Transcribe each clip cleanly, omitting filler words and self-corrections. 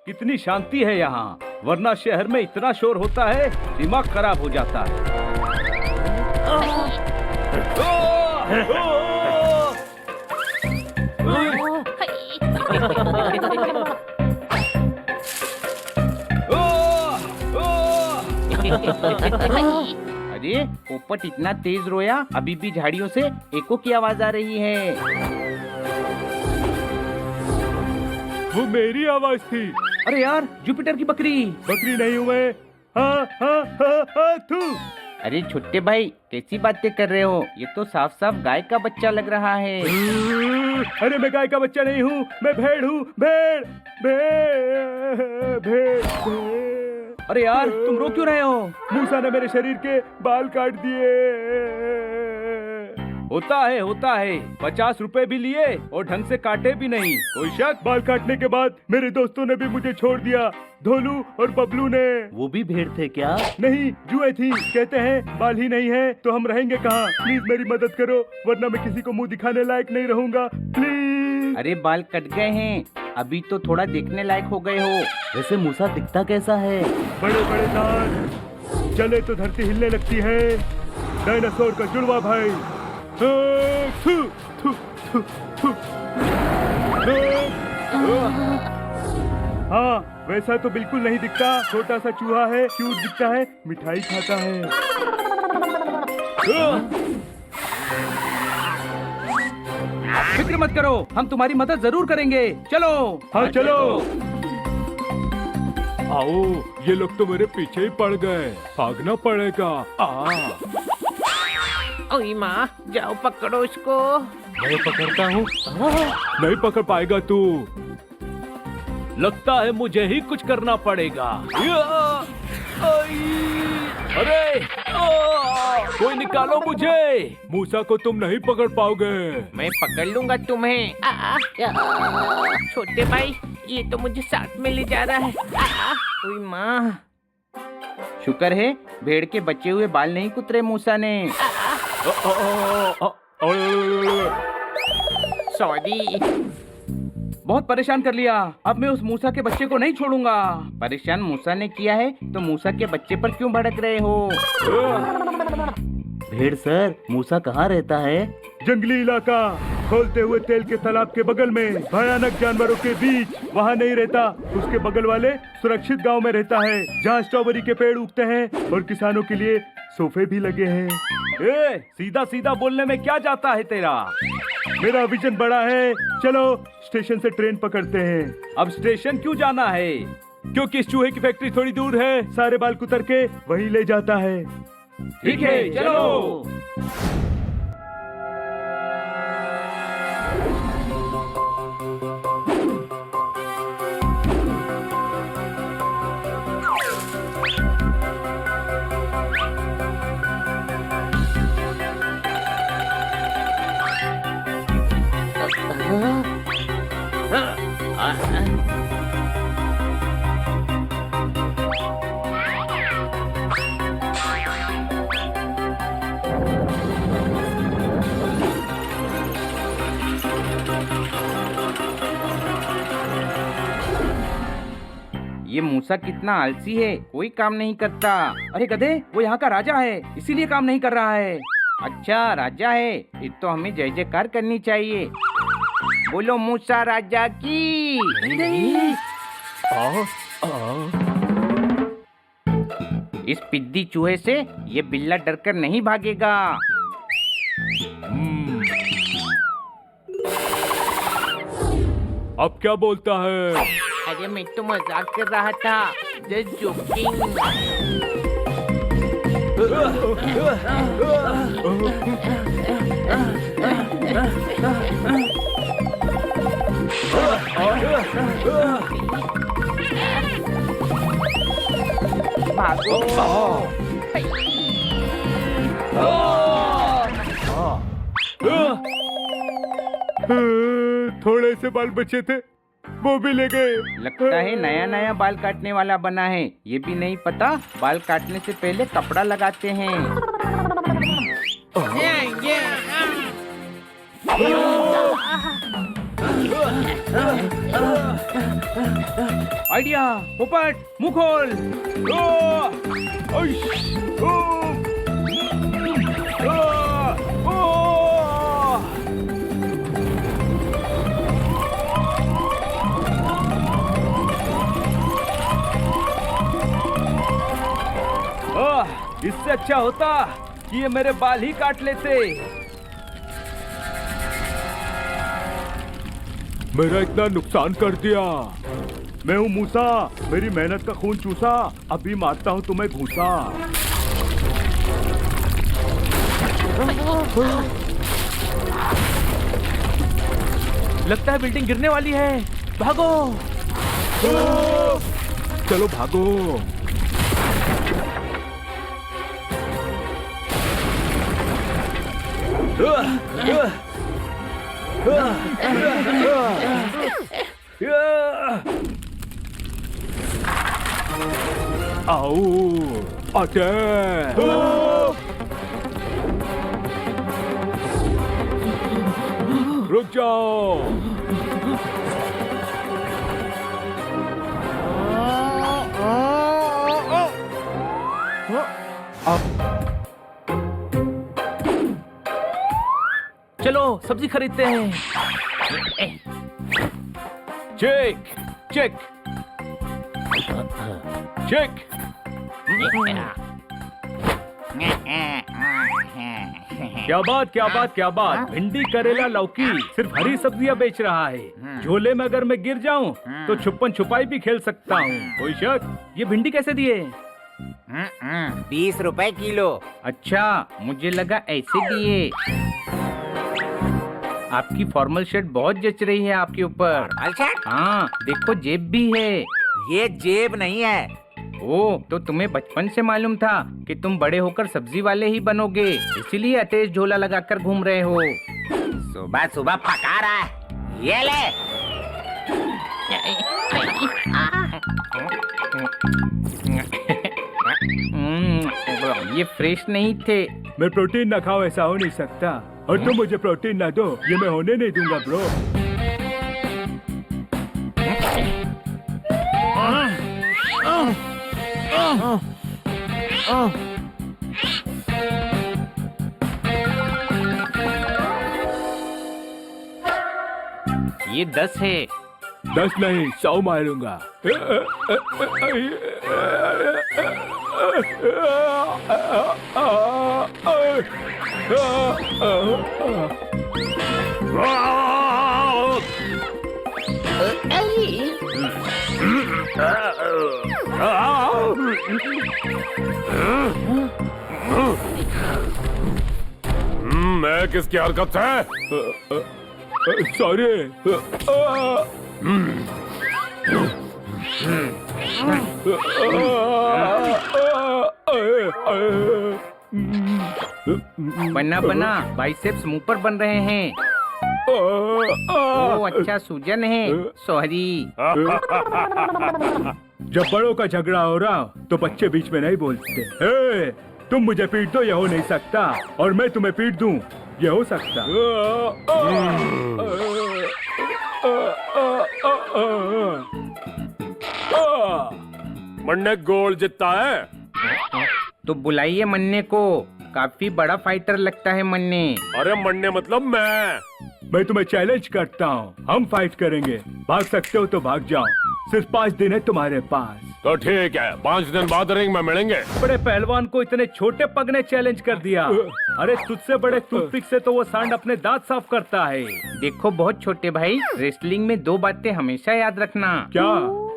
कितनी शांति है यहाँ, वरना शहर में इतना शोर होता है, दिमाग खराब हो जाता है। अरे पोपट इतना तेज रोया, अभी भी झाड़ियों से एको की आवाज आ रही है। वो मेरी आवाज थी। अरे यार, जुपिटर की बकरी। बकरी नहीं हूँ मैं। हाँ हाँ हाँ हाँ तू। अरे छोटे भाई, कैसी बातें कर रहे हो? ये तो साफ साफ गाय का बच्चा लग रहा है। अरे मैं गाय का बच्चा नहीं हूँ, मैं भेड़ हूँ। भेड़ भेड़ भेड़। अरे यार, तुम रो क्यों रहे हो? मूसा ने मेरे शरीर के बाल काट दिए। होता है 50 रुपए भी लिए और ढंग से काटे भी नहीं। कोई शक? बाल काटने के बाद मेरे दोस्तों ने भी मुझे छोड़ दिया, धोलू और बबलू ने। वो भी भेड़ थे क्या? नहीं, जुए थी। कहते हैं बाल ही नहीं है तो हम रहेंगे कहाँ। प्लीज मेरी मदद करो, वरना मैं किसी को मुंह दिखाने लायक नहीं रहूंगा। प्लीज। अरे बाल कट गए हैं, अभी तो थोड़ा देखने लायक हो गए हो। वैसे मूसा दिखता कैसा है? बड़े बड़े दांत, चले तो धरती हिलने लगती है। डायनासोर का जुड़वा भाई। थू, थू, थू, थू। हाँ, वैसा तो बिल्कुल नहीं दिखता। छोटा सा चूहा है, क्यूट दिखता है, मिठाई खाता है। फिक्र मत करो, हम तुम्हारी मदद जरूर करेंगे। चलो। हाँ चलो। आओ, ये लोग तो मेरे पीछे ही पड़ गए, भागना पड़ेगा। ओई माँ, जाओ पकड़ो इसको। मैं पकड़ता हूँ। नहीं पकड़ पाएगा तू। लगता है मुझे ही कुछ करना पड़ेगा। अरे कोई निकालो मुझे। मूसा को तुम नहीं पकड़ पाओगे। मैं पकड़ लूंगा तुम्हें। छोटे भाई, ये तो मुझे साथ में ले जा रहा है। ओई माँ, शुक्र है भेड़ के बचे हुए बाल नहीं कुतरे मूसा ने। सॉरी, बहुत परेशान कर लिया। अब मैं उस मूसा के बच्चे को नहीं छोड़ूंगा। परेशान मूसा ने किया है तो मूसा के बच्चे पर क्यों भड़क रहे हो? भेड़ सर, मूसा कहाँ रहता है? जंगली इलाका, खोलते हुए तेल के तालाब के बगल में, भयानक जानवरों के बीच। वहाँ नहीं रहता। उसके बगल वाले सुरक्षित गांव में रहता है, जहाँ स्ट्रॉबेरी के पेड़ उगते हैं और किसानों के लिए सोफे भी लगे हैं। सीधा सीधा बोलने में क्या जाता है तेरा? मेरा विजन बड़ा है। चलो स्टेशन से ट्रेन पकड़ते हैं। अब स्टेशन क्यों जाना है? क्योंकि इस चूहे की फैक्ट्री थोड़ी दूर है। सारे बाल कुतर के वही ले जाता है। ठीक है, चलो। ये मूसा कितना आलसी है, कोई काम नहीं करता। अरे गधे, वो यहाँ का राजा है, इसीलिए काम नहीं कर रहा है। अच्छा राजा है, फिर तो हमें जय जयकार करनी चाहिए। बोलो मूसा राजा की। इस पिद्दी चूहे से ये बिल्ला डरकर नहीं भागेगा। अब क्या बोलता है? अरे मैं तो मजाक कर रहा था, जस्ट जोकिंग। भागो। थोड़े से बाल बचे थे, वो भी ले गए। लगता है नया नया बाल काटने वाला बना है। ये भी नहीं पता बाल काटने से पहले कपड़ा लगाते हैं। आइडिया, पोपट, मुंह खोल। इससे अच्छा होता कि ये मेरे बाल ही काट लेते। मेरा इतना नुकसान कर दिया। मैं हूँ मूसा, मेरी मेहनत का खून चूसा, अभी मारता हूँ तुम्हें घूसा। लगता है बिल्डिंग गिरने वाली है, भागो। चलो भागो। आओ, अटैक। रुक जाओ। चलो सब्जी खरीदते हैं। Check check check. क्या बात क्या बात क्या बात। भिंडी, करेला, लौकी, सिर्फ हरी सब्जियां बेच रहा है। झोले में अगर मैं गिर जाऊं तो छुपन छुपाई भी खेल सकता हूँ। कोई शक? ये भिंडी कैसे दिए? 20 रुपए किलो। अच्छा, मुझे लगा ऐसे दिए। आपकी फॉर्मल शर्ट बहुत जच रही है आपके ऊपर। हाँ, देखो जेब भी है। ये जेब नहीं है। ओ, तो तुम्हें बचपन से मालूम था कि तुम बड़े होकर सब्जी वाले ही बनोगे, इसीलिए अतेज झोला लगाकर घूम रहे हो। सुबह सुबह पका रहा है, ये ले। ये फ्रेश नहीं थे। मैं प्रोटीन ना खाऊं ऐसा हो नहीं सकता, और तुम मुझे प्रोटीन ना दो, ये मैं होने नहीं दूंगा ब्रो। ये 10 है। 10 नहीं, 100 मारूंगा। मैं किसकी हरकत है? सॉरी। बना बना बाइसेप्स मुंह पर बन रहे हैं। ओ अच्छा, सूजन है, सॉरी। जब बड़ों का झगड़ा हो रहा तो बच्चे बीच में नहीं बोलते। ए, तुम मुझे पीट दो, ये हो नहीं सकता, और मैं तुम्हें पीट दूं, ये हो सकता। मन्ने गोल जीतता है। तो बुलाइए मन्ने को, काफी बड़ा फाइटर लगता है मन्ने। अरे मन्ने मतलब मैं तुम्हें चैलेंज करता हूँ, हम फाइट करेंगे। भाग सकते हो तो भाग जाओ, सिर्फ 5 दिन है तुम्हारे पास। तो ठीक है, 5 दिन बाद रिंग में मिलेंगे। बड़े पहलवान को इतने छोटे पग ने चैलेंज कर दिया। अरे तुझसे बड़े टूथपिक से तो वो सांड अपने दांत साफ करता है। देखो बहुत छोटे भाई, रेसलिंग में 2 बातें हमेशा याद रखना। क्या?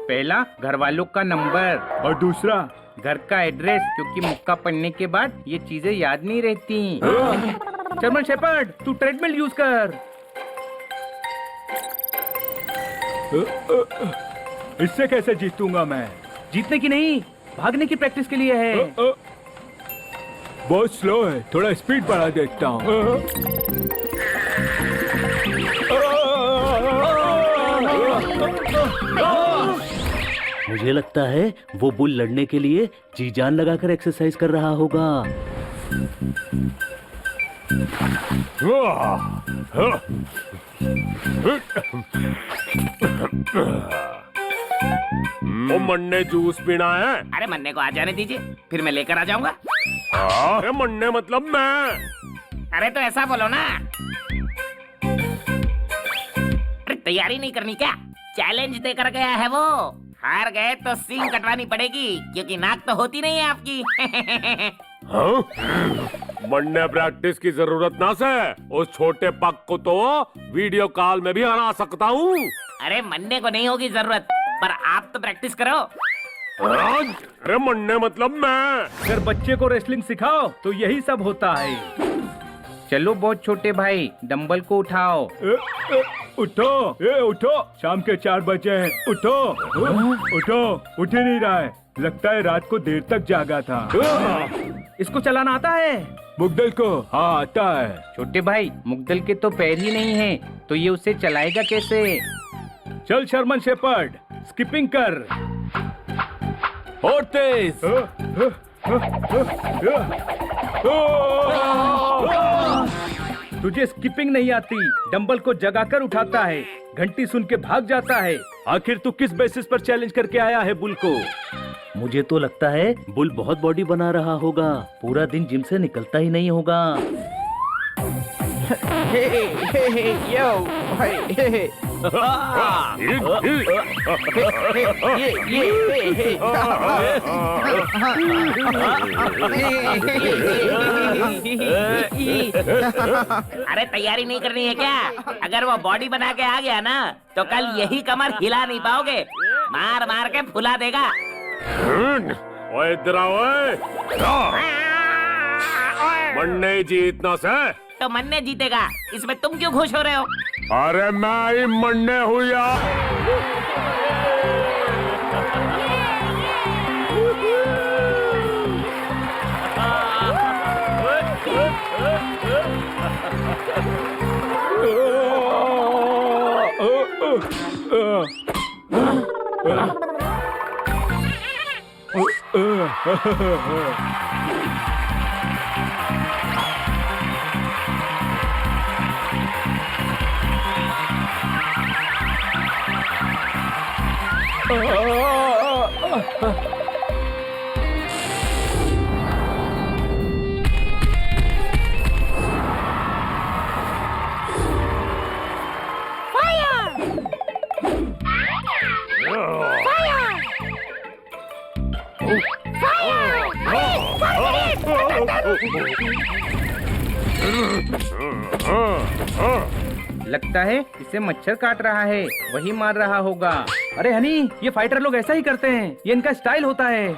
पहला, घर वालों का नंबर, और दूसरा घर का एड्रेस, क्योंकि मुक्का पड़ने के बाद ये चीजें याद नहीं रहती। जर्मन शेपर्ड, तू ट्रेडमिल यूज कर। इससे कैसे जीतूंगा मैं? जीतने की नहीं, भागने की प्रैक्टिस के लिए है। बहुत स्लो है, थोड़ा स्पीड बढ़ा देता हूँ। मुझे लगता है वो बुल लड़ने के लिए जी जान लगाकर एक्सरसाइज कर रहा होगा। वो मन्ने जूस पीना है। अरे मन्ने को आ जाने दीजिए, फिर मैं लेकर आ जाऊंगा। अरे मन्ने मतलब मैं। अरे तो ऐसा बोलो ना। अरे तैयारी नहीं करनी क्या? चैलेंज देकर गया है वो। हार गए तो सींग कटवानी पड़ेगी, क्योंकि नाक तो होती नहीं है आपकी। हाँ? मन्ने प्रैक्टिस की जरूरत ना से, उस छोटे पक को तो वीडियो कॉल में भी हरा सकता हूँ। अरे मन्ने को नहीं होगी जरूरत, पर आप तो प्रैक्टिस करो। अरे मन्ने मतलब मैं। अगर बच्चे को रेसलिंग सिखाओ तो यही सब होता है। चलो बहुत छोटे भाई, डंबल को उठाओ। उठो, उठो, शाम के 4 बजे हैं। उठो, उठो, उठ ही नहीं रहा है। लगता है रात को देर तक जागा था। इसको चलाना आता है? मुग्दल को? हाँ आता है। छोटे भाई, मुग्दल के तो पैर ही नहीं है, तो ये उसे चलाएगा कैसे? चल शर्मन शेपर्ड, स्किपिंग कर और तेज। तुझे स्किपिंग नहीं आती, डंबल को जगाकर उठाता है, घंटी सुन के भाग जाता है। आखिर तू किस बेसिस पर चैलेंज करके आया है बुल को? मुझे तो लगता है बुल बहुत बॉडी बना रहा होगा, पूरा दिन जिम से निकलता ही नहीं होगा। अरे तैयारी नहीं करनी है क्या? अगर वो बॉडी बना के आ गया ना, तो कल यही कमर हिला नहीं पाओगे, मार मार के फुला देगा। ओए इधर आओ, मन्ने जीतना से। तो मन्ने जीतेगा, इसमें तुम क्यों खुश हो रहे हो? अरे मैं ही मन्ने हुआ। लगता है इसे मच्छर काट रहा है, वही मार रहा होगा। अरे हनी, ये फाइटर लोग ऐसा ही करते हैं, ये इनका स्टाइल होता है।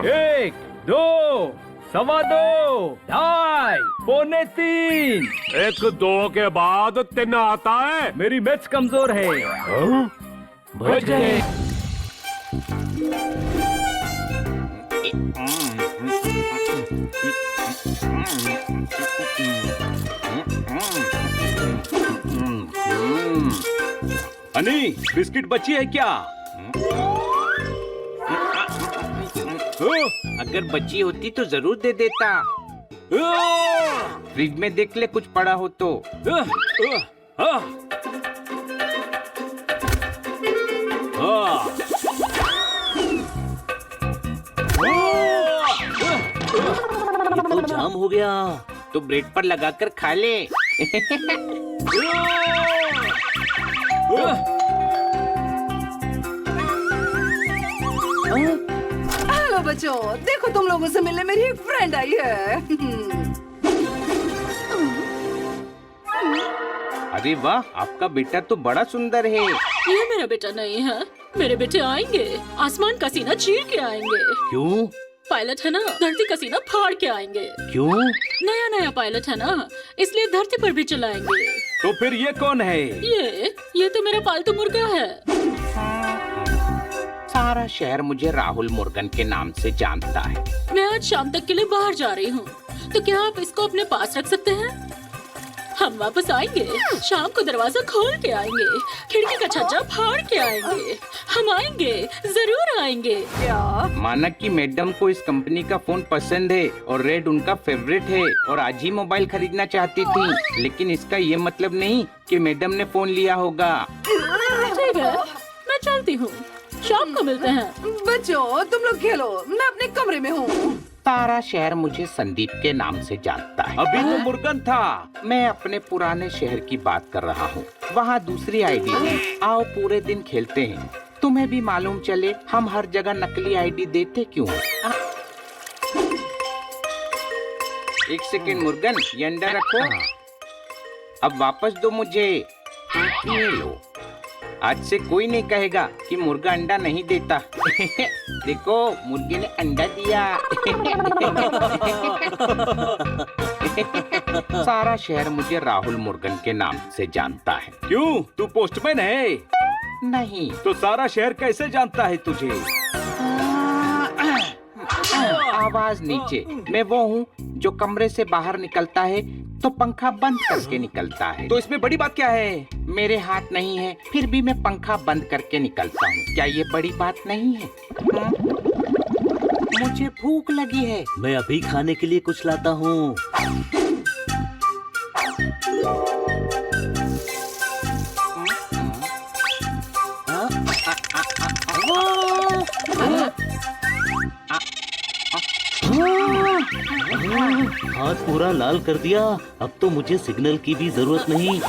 एक, दो, सवा दो, ढाई, पौने 3। 1 2 के बाद 3 आता है। मेरी मैथ्स कमजोर है। बच गए। हनी, बिस्किट बची है क्या? अगर बची होती तो जरूर दे देता। फ्रिज में देख ले, कुछ पड़ा हो तो। ये तो जाम हो गया। तो ब्रेड पर लगाकर खा ले। हेलो बच्चों, देखो तुम लोगों से मिलने मेरी एक फ्रेंड आई है। अरे वाह, आपका बेटा तो बड़ा सुंदर है। ये मेरा बेटा नहीं है, मेरे बेटे आएंगे, आसमान का सीना चीर के आएंगे। क्यों? पायलट है ना, धरती का सीना फाड़ के आएंगे। क्यों? नया नया पायलट है ना, इसलिए धरती पर भी चलाएंगे। तो फिर ये कौन है? ये तो मेरा पालतू मुर्गा है। सारा शहर मुझे राहुल मुर्गन के नाम से जानता है। मैं आज शाम तक के लिए बाहर जा रही हूँ, तो क्या आप इसको अपने पास रख सकते हैं? हम वापस आएंगे, शाम को दरवाजा खोल के आएंगे, खिड़की का छज्जा फाड़ के आएंगे। हम आएंगे, जरूर आएंगे। क्या? माना कि मैडम को इस कंपनी का फोन पसंद है और रेड उनका फेवरेट है और आज ही मोबाइल खरीदना चाहती थी, लेकिन इसका ये मतलब नहीं कि मैडम ने फोन लिया होगा। ठीक है, मैं चलती हूँ, शाम को मिलते हैं। बच्चों तुम लोग खेलो, मैं अपने कमरे में हूँ। सारा शहर मुझे संदीप के नाम से जानता है। अभी तो मुर्गन था। मैं अपने पुराने शहर की बात कर रहा हूँ। वहाँ दूसरी आईडी है। आओ पूरे दिन खेलते हैं। तुम्हें भी मालूम चले हम हर जगह नकली आईडी देते क्यों? एक सेकेंड मुर्गन, ये अंडा रखो। अब वापस दो मुझे। ये लो। आज से कोई नहीं कहेगा कि मुर्गा अंडा नहीं देता। देखो मुर्गे ने अंडा दिया। सारा शहर मुझे राहुल मुर्गन के नाम से जानता है। क्यों, तू पोस्टमैन है? नहीं तो सारा शहर कैसे जानता है तुझे? आवाज नीचे। मैं वो हूँ जो कमरे से बाहर निकलता है तो पंखा बंद करके निकलता है। तो इसमें बड़ी बात क्या है? मेरे हाथ नहीं है, फिर भी मैं पंखा बंद करके निकलता हूँ। क्या ये बड़ी बात नहीं है? हाँ? मुझे भूख लगी है। मैं अभी खाने के लिए कुछ लाता हूँ। हाथ पूरा लाल कर दिया। अब तो मुझे सिग्नल की भी जरूरत नहीं।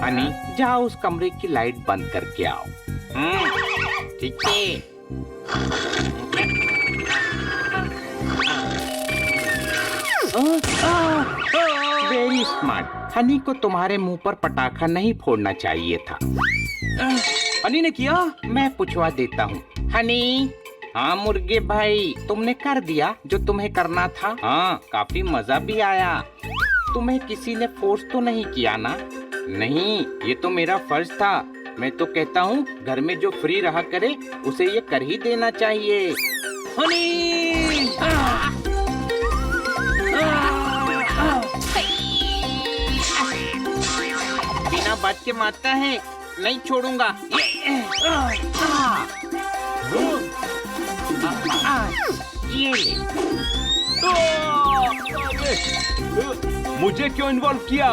हनी, जाओ उस कमरे की लाइट बंद करके आओ। ठीक है। Very smart. हनी को तुम्हारे मुंह पर पटाखा नहीं फोड़ना चाहिए था। हनी ने किया? मैं पूछवा देता हूँ। हनी। हाँ मुर्गे भाई, तुमने कर दिया जो तुम्हें करना था। हाँ, काफी मजा भी आया। तुम्हें किसी ने फोर्स तो नहीं किया ना? नहीं, ये तो मेरा फर्ज था। मैं तो कहता हूँ घर में जो फ्री रहा करे उसे ये कर ही देना चाहिए। हनी! बिना बात के मारता है, नहीं छोड़ूंगा। ये ले। मुझे क्यों इन्वॉल्व किया?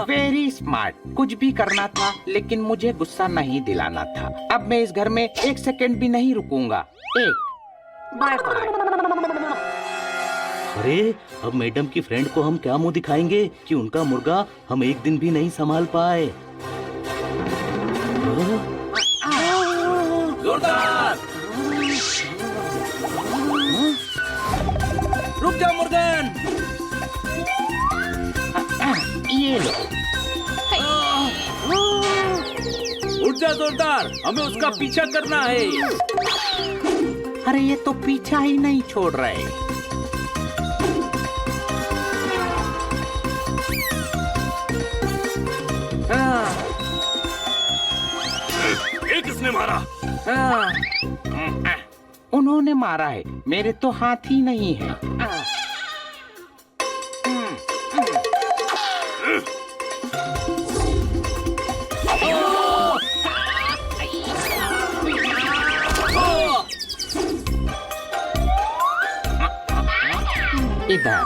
Very smart. कुछ भी करना था लेकिन मुझे गुस्सा नहीं दिलाना था। अब मैं इस घर में एक सेकंड भी नहीं रुकूंगा। Bye bye. अरे, अब मैडम की फ्रेंड को हम क्या मुंह दिखाएंगे कि उनका मुर्गा हम एक दिन भी नहीं संभाल पाए। जोरदार! रुक जाओ मुर्गन! ये लो। उठ जा जोरदार, हमें उसका पीछा करना है। अरे ये तो पीछा ही नहीं छोड़ रहे। ये किसने मारा? उन्होंने मारा है, मेरे तो हाथ ही नहीं है। इधर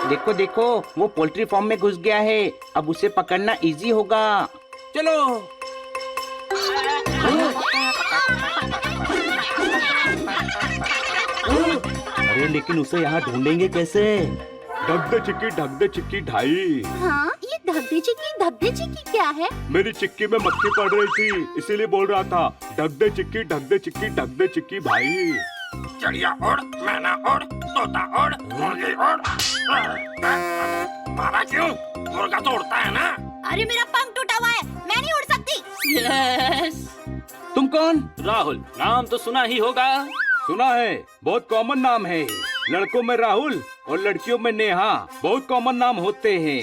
देखो देखो, वो पोल्ट्री फार्म में घुस गया है। अब उसे पकड़ना इजी होगा। चलो। अरे लेकिन उसे यहाँ ढूंढेंगे कैसे? ढक दे चिक्की ढाई। हाँ, ये धब्बे चिक्की क्या है? मेरी चिक्की में मक्खी पड़ रही थी, इसीलिए बोल रहा था ढक दे चिक्की भाई। चिड़िया उड़, मैना उड़, तोता उड़, मुर्गी उड़। मारा क्यों? मुर्गा तो उड़ता है ना? अरे मेरा पंख टूटा हुआ है, मैं नहीं उड़ सकती। यस। तुम कौन? राहुल नाम तो सुना ही होगा। सुना है, बहुत कॉमन नाम है। लड़कों में राहुल और लड़कियों में नेहा, बहुत कॉमन नाम होते हैं।